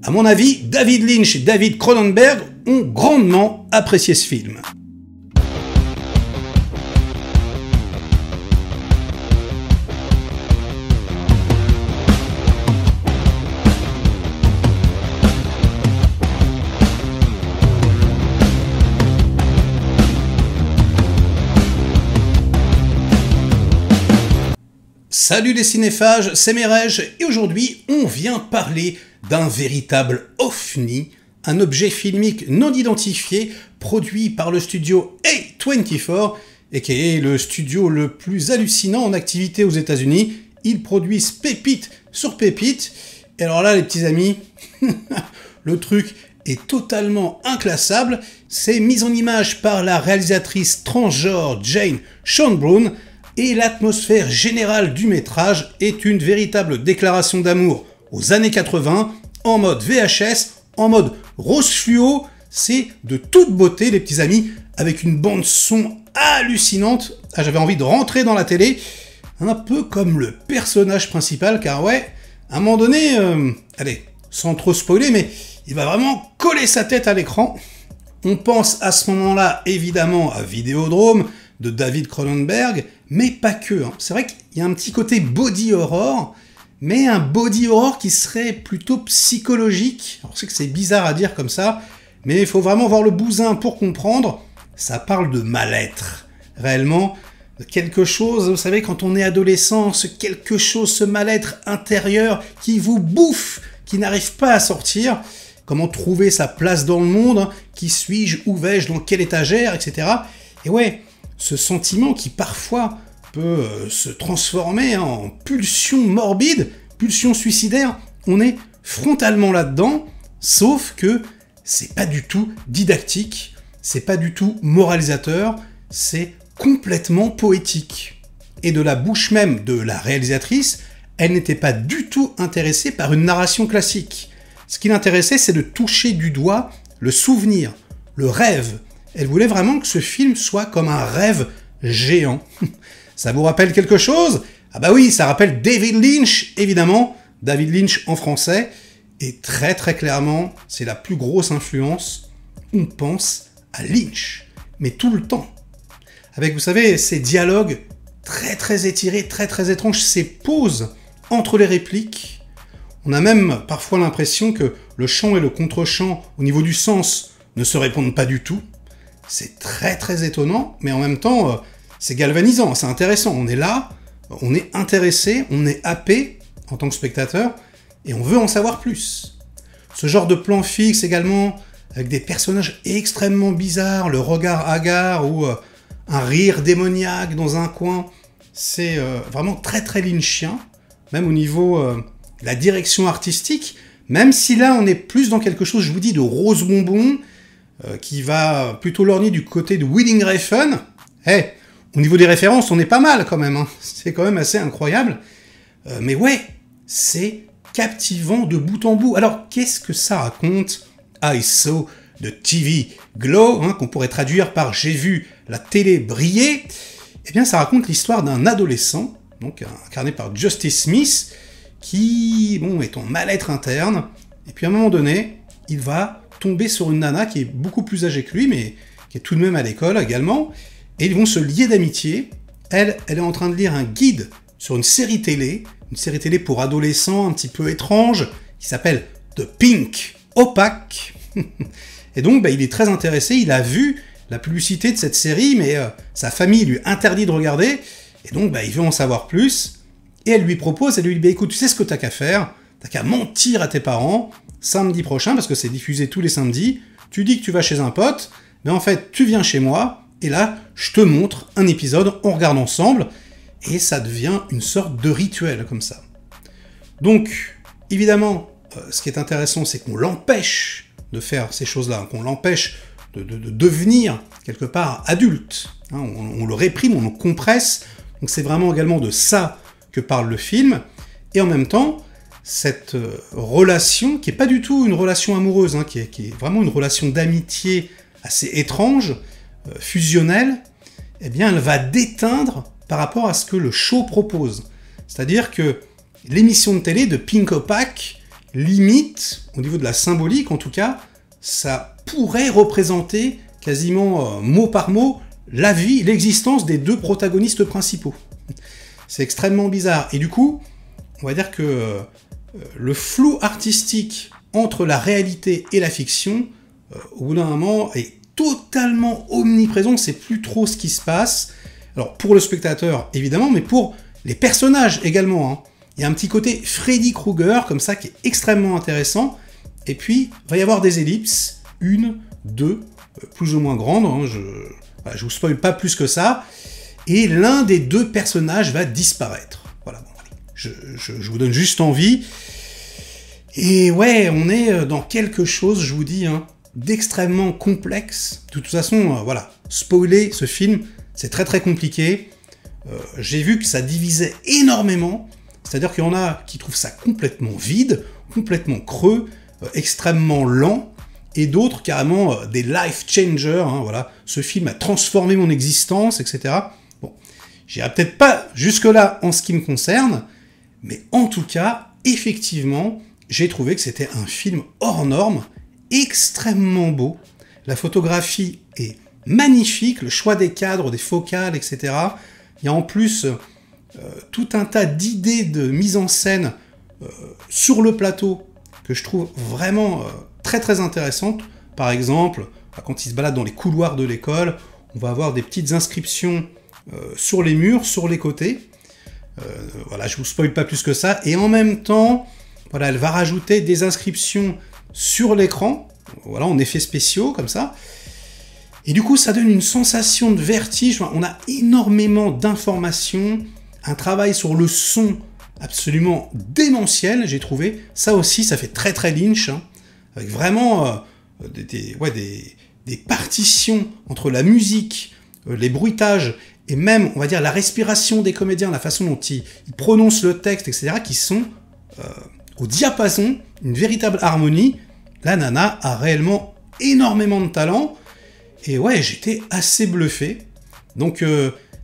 À mon avis, David Lynch et David Cronenberg ont grandement apprécié ce film. Salut les cinéphages, c'est Merej, et aujourd'hui on vient parler d'un véritable ovni, un objet filmique non identifié produit par le studio A24, et qui est le studio le plus hallucinant en activité aux États-Unis. Ils produisent pépite sur pépite, et alors là les petits amis, le truc est totalement inclassable. C'est mis en image par la réalisatrice transgenre Jane Schönbrunn, et l'atmosphère générale du métrage est une véritable déclaration d'amour aux années 80, en mode VHS, en mode rose fluo. C'est de toute beauté les petits amis, avec une bande son hallucinante. Ah, j'avais envie de rentrer dans la télé, un peu comme le personnage principal, car ouais, à un moment donné, allez, sans trop spoiler, mais il va vraiment coller sa tête à l'écran. On pense à ce moment-là évidemment à Vidéodrome de David Cronenberg, mais pas que. C'est vrai qu'il y a un petit côté body horror, mais un body horror qui serait plutôt psychologique. Alors, je sais que c'est bizarre à dire comme ça, mais il faut vraiment voir le bousin pour comprendre. Ça parle de mal-être, réellement, de quelque chose, vous savez, quand on est adolescent, ce quelque chose, ce mal-être intérieur qui vous bouffe, qui n'arrive pas à sortir. Comment trouver sa place dans le monde, qui suis-je, où vais-je, dans quelle étagère, etc. Et ouais, ce sentiment qui parfois peut se transformer en pulsion morbide, pulsion suicidaire, on est frontalement là-dedans, sauf que c'est pas du tout didactique, c'est pas du tout moralisateur, c'est complètement poétique. Et de la bouche même de la réalisatrice, elle n'était pas du tout intéressée par une narration classique. Ce qui l'intéressait, c'est de toucher du doigt le souvenir, le rêve. Elle voulait vraiment que ce film soit comme un rêve géant. Ça vous rappelle quelque chose? Ah bah oui, ça rappelle David Lynch, évidemment. David Lynch en français. Et très très clairement, c'est la plus grosse influence. On pense à Lynch, mais tout le temps. Avec, vous savez, ces dialogues très très étirés, très très étranges, ces pauses entre les répliques. On a même parfois l'impression que le chant et le contre-chant, au niveau du sens, ne se répondent pas du tout. C'est très très étonnant, mais en même temps, c'est galvanisant, c'est intéressant. On est là, on est intéressé, on est happé en tant que spectateur, et on veut en savoir plus. Ce genre de plan fixe également, avec des personnages extrêmement bizarres, le regard hagard ou un rire démoniaque dans un coin, c'est vraiment très très lynchien, même au niveau de la direction artistique, même si là on est plus dans quelque chose, je vous dis, de rose bonbon, qui va plutôt lorgner du côté de Willing Refn. Au niveau des références, on est pas mal quand même, hein. C'est quand même assez incroyable. Mais ouais, c'est captivant de bout en bout. Alors, qu'est-ce que ça raconte? I saw the TV glow, hein, qu'on pourrait traduire par j'ai vu la télé briller. Eh bien, ça raconte l'histoire d'un adolescent, donc incarné par Justice Smith, qui, bon, est en mal-être interne. Et puis à un moment donné, il va tomber sur une nana qui est beaucoup plus âgée que lui, mais qui est tout de même à l'école également, et ils vont se lier d'amitié. Elle est en train de lire un guide sur une série télé pour adolescents un petit peu étrange, qui s'appelle The Pink Opaque. Et donc, il est très intéressé, il a vu la publicité de cette série, mais sa famille lui interdit de regarder, et donc il veut en savoir plus, et elle lui propose, elle lui dit, écoute, tu sais ce que t'as qu'à faire, t'as qu'à mentir à tes parents, samedi prochain, parce que c'est diffusé tous les samedis, tu dis que tu vas chez un pote, mais en fait, tu viens chez moi, et là, je te montre un épisode, on regarde ensemble, et ça devient une sorte de rituel, comme ça. Donc, évidemment, ce qui est intéressant, c'est qu'on l'empêche de faire ces choses-là, qu'on l'empêche de devenir, quelque part, adulte. Hein, on le réprime, on le compresse, donc c'est vraiment également de ça que parle le film, et en même temps, cette relation, qui n'est pas du tout une relation amoureuse, hein, qui est vraiment une relation d'amitié assez étrange, fusionnelle, eh bien elle va déteindre par rapport à ce que le show propose. C'est-à-dire que l'émission de télé de Pink Opaque, limite, au niveau de la symbolique en tout cas, ça pourrait représenter quasiment mot par mot la vie, l'existence des deux protagonistes principaux. C'est extrêmement bizarre. Et du coup, on va dire que le flou artistique entre la réalité et la fiction, au bout d'un moment, est totalement omniprésent. On ne sait plus trop ce qui se passe. Alors, pour le spectateur, évidemment, mais pour les personnages également. Hein. Il y a un petit côté Freddy Krueger, comme ça, qui est extrêmement intéressant. Et puis, il va y avoir des ellipses, une, deux, plus ou moins grandes. Hein. Je vous spoil pas plus que ça. Et l'un des deux personnages va disparaître. Voilà, bon, allez, je vous donne juste envie. Et ouais, on est dans quelque chose, je vous dis, hein, d'extrêmement complexe. De toute façon, voilà, spoiler ce film, c'est très très compliqué. J'ai vu que ça divisait énormément. C'est-à-dire qu'il y en a qui trouvent ça complètement vide, complètement creux, extrêmement lent, et d'autres carrément des life changers. Hein, voilà, ce film a transformé mon existence, etc. Bon, j'irai peut-être pas jusque-là en ce qui me concerne, mais en tout cas, effectivement, j'ai trouvé que c'était un film hors norme, extrêmement beau. La photographie est magnifique, le choix des cadres, des focales, etc. Il y a en plus tout un tas d'idées de mise en scène sur le plateau que je trouve vraiment très très intéressantes. Par exemple, quand ils se baladent dans les couloirs de l'école, on va avoir des petites inscriptions sur les murs, sur les côtés. Voilà, je vous spoil pas plus que ça. Et en même temps, voilà, elle va rajouter des inscriptions sur l'écran, voilà, en effets spéciaux, comme ça. Et du coup, ça donne une sensation de vertige. On a énormément d'informations, un travail sur le son absolument démentiel, j'ai trouvé. Ça aussi, ça fait très très Lynch, hein, avec vraiment des partitions entre la musique, les bruitages, et même, on va dire, la respiration des comédiens, la façon dont ils prononcent le texte, etc., qui sont au diapason, une véritable harmonie. La nana a réellement énormément de talent, et ouais, j'étais assez bluffé. Donc,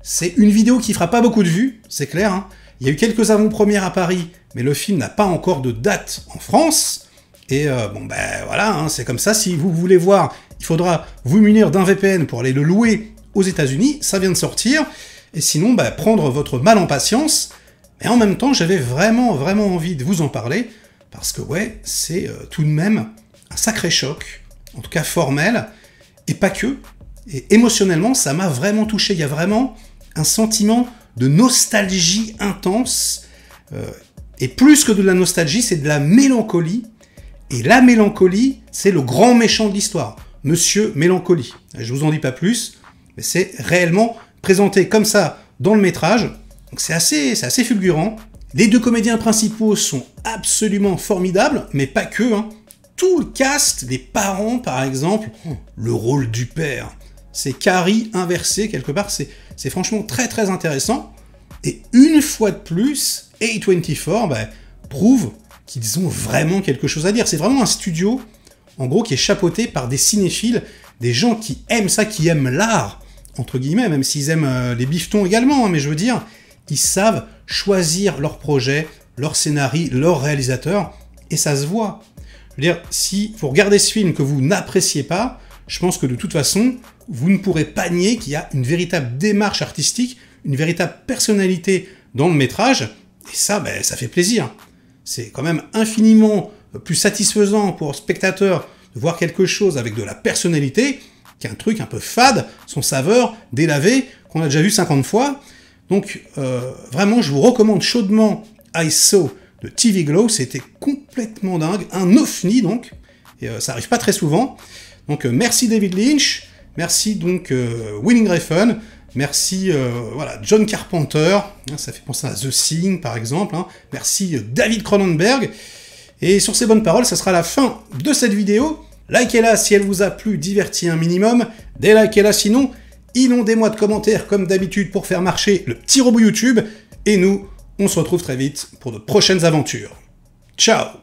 c'est une vidéo qui fera pas beaucoup de vues, c'est clair. Hein. Il y a eu quelques avant-premières à Paris, mais le film n'a pas encore de date en France. Et bon, ben voilà, hein, c'est comme ça. Si vous voulez voir, il faudra vous munir d'un VPN pour aller le louer aux États-Unis. Ça vient de sortir. Et sinon, ben, prendre votre mal en patience. Mais en même temps, j'avais vraiment envie de vous en parler. Parce que ouais, c'est tout de même un sacré choc. En tout cas formel. Et pas que. Et émotionnellement, ça m'a vraiment touché. Il y a vraiment un sentiment de nostalgie intense. Et plus que de la nostalgie, c'est de la mélancolie. Et la mélancolie, c'est le grand méchant de l'histoire. Monsieur Mélancolie. Je vous en dis pas plus, mais c'est réellement présenté comme ça dans le métrage. Donc c'est assez fulgurant. Les deux comédiens principaux sont absolument formidables, mais pas que. Hein. Tout le cast, les parents par exemple, le rôle du père, c'est Carrie inversé quelque part, c'est franchement très très intéressant. Et une fois de plus, A24 prouve qu'ils ont vraiment quelque chose à dire. C'est vraiment un studio, en gros, qui est chapeauté par des cinéphiles, des gens qui aiment ça, qui aiment l'art, entre guillemets, même s'ils aiment les bifetons également, hein, mais je veux dire, ils savent choisir leur projet, leur scénario, leur réalisateur, et ça se voit. Je veux dire, si vous regardez ce film que vous n'appréciez pas, je pense que de toute façon, vous ne pourrez pas nier qu'il y a une véritable démarche artistique, une véritable personnalité dans le métrage, et ça, ben, ça fait plaisir. C'est quand même infiniment plus satisfaisant pour le spectateur de voir quelque chose avec de la personnalité qu'un truc un peu fade, sans saveur, délavé, qu'on a déjà vu 50 fois. Donc, vraiment, je vous recommande chaudement I Saw de TV Glow, c'était complètement dingue, un ovni donc, et ça arrive pas très souvent. Donc, merci David Lynch, merci donc Winning Refn, merci voilà, John Carpenter, hein, ça fait penser à The Thing par exemple, hein. Merci David Cronenberg, et sur ces bonnes paroles, ça sera la fin de cette vidéo. Likez-la si elle vous a plu, diverti un minimum, délikez-la sinon, inondez-moi de commentaires comme d'habitude pour faire marcher le petit robot YouTube, et nous, on se retrouve très vite pour de prochaines aventures. Ciao!